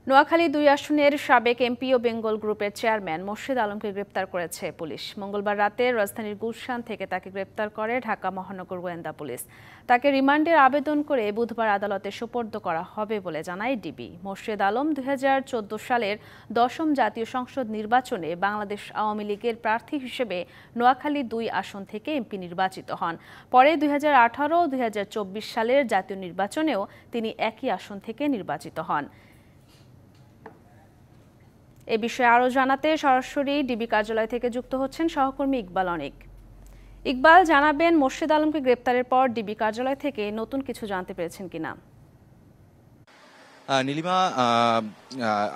নোয়াখালী ২ আসনের সাবেক এমপি ও বেঙ্গল গ্রুপের চেয়ারম্যান মোর্শেদ আলমকে গ্রেপ্তার করেছে পুলিশ। মঙ্গলবার রাতে রাজধানীর গুলশান থেকে তাকে গ্রেপ্তার করে ঢাকা মহানগর গোয়েন্দা পুলিশ। তাকে রিমান্ডের আবেদন করে বুধবার আদালতে সোপর্দ করা হবে বলে জানায় ডিবি। মোর্শেদ আলম ২০১৪ সালের ১০ম জাতীয় সংসদ নির্বাচনে বাংলাদেশ আওয়ামী লীগের প্রার্থী হিসেবে নোয়াখালী ২ আসন থেকে এমপি নির্বাচিত হন। পরে ২০১৮ ও ২০২৪ সালের জাতীয় নির্বাচনেও তিনি একই আসন থেকে নির্বাচিত হন। এ বিষয়ে আরও জানাতে সরাসরি ডিবি কার্যালয় থেকে যুক্ত হচ্ছেন সহকর্মী ইকবাল অনিক। ইকবাল, জানাবেন মোর্শেদ আলমকে গ্রেপ্তারের পর ডিবি কার্যালয় থেকে নতুন কিছু জানতে পেরেছেন কিনা? নীলিমা,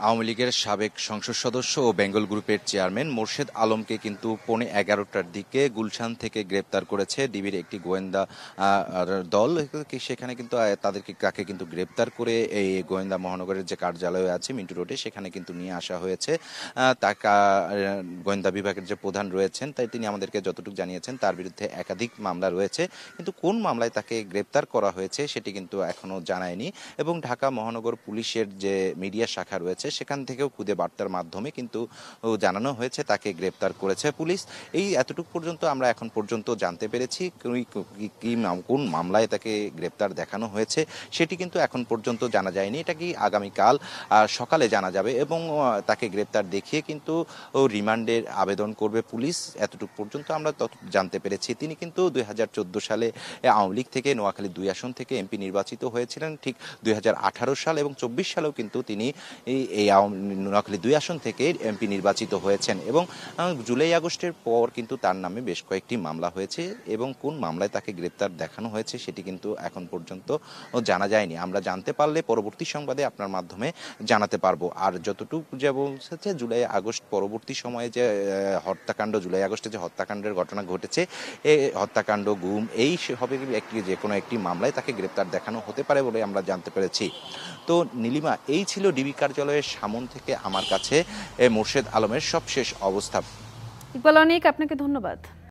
আওয়ামী লীগের সাবেক সংসদ সদস্য ও বেঙ্গল গ্রুপের চেয়ারম্যান মোর্শেদ আলমকে কিন্তু 11:15টার দিকে গুলশান থেকে গ্রেপ্তার করেছে ডিবির একটি গোয়েন্দা দল। সেখানে কিন্তু তাকে কিন্তু গ্রেপ্তার করে এই গোয়েন্দা মহানগরের যে কার্যালয় আছে মিন্টু রোডে, সেখানে কিন্তু নিয়ে আসা হয়েছে। তাকে গোয়েন্দা বিভাগের যে প্রধান রয়েছেন তাই তিনি আমাদেরকে যতটুকু জানিয়েছেন তার বিরুদ্ধে একাধিক মামলা রয়েছে, কিন্তু কোন মামলায় তাকে গ্রেপ্তার করা হয়েছে সেটি কিন্তু এখনো জানায়নি। এবং ঢাকা মহানগর পুলিশের যে মিডিয়া শাখা রয়েছে সেখান থেকেও খুদে বার্তার মাধ্যমে কিন্তু জানানো হয়েছে তাকে গ্রেপ্তার করেছে পুলিশ। এই এতটুকু পর্যন্ত আমরা এখন পর্যন্ত জানতে পেরেছি। কোন মামলায় তাকে গ্রেপ্তার দেখানো হয়েছে সেটি কিন্তু এখন পর্যন্ত জানা যায়নি। এটা কি আগামীকাল সকালে জানা যাবে এবং তাকে গ্রেপ্তার দেখিয়ে কিন্তু রিমান্ডের আবেদন করবে পুলিশ। এতটুকু পর্যন্ত আমরা জানতে পেরেছি। তিনি কিন্তু ২০১৪ সালে আওয়ামী লীগ থেকে নোয়াখালী ২ আসন থেকে এমপি নির্বাচিত হয়েছিলেন। ঠিক ২০১৮ সাল এবং ২৪ সালেও কিন্তু তিনি এই নোয়াখালী ২ আসন থেকে এমপি নির্বাচিত হয়েছেন। এবং জুলাই আগস্টের পর কিন্তু তার নামে বেশ কয়েকটি মামলা হয়েছে এবং কোন মামলায় তাকে গ্রেপ্তার দেখানো হয়েছে সেটি কিন্তু এখন পর্যন্ত জানা যায়নি। আমরা জানতে পারলে পরবর্তী সংবাদে আপনার মাধ্যমে জানাতে পারবো। আর যতটুকু যা বলছে, জুলাই আগস্ট পরবর্তী সময়ে যে হত্যাকাণ্ড, জুলাই আগস্টে যে হত্যাকাণ্ডের ঘটনা ঘটেছে, এই হত্যাকাণ্ড, গুম, এই হবে যে কোনো একটি মামলায় তাকে গ্রেপ্তার দেখানো হতে পারে বলে আমরা জানতে পেরেছি। তো নীলিমা, এই ছিল ডিবি কার্যালয়ের সামন থেকে আমার কাছে মোর্শেদ আলমের সবশেষ অবস্থা। ইকবাল অনিক, আপনাকে ধন্যবাদ।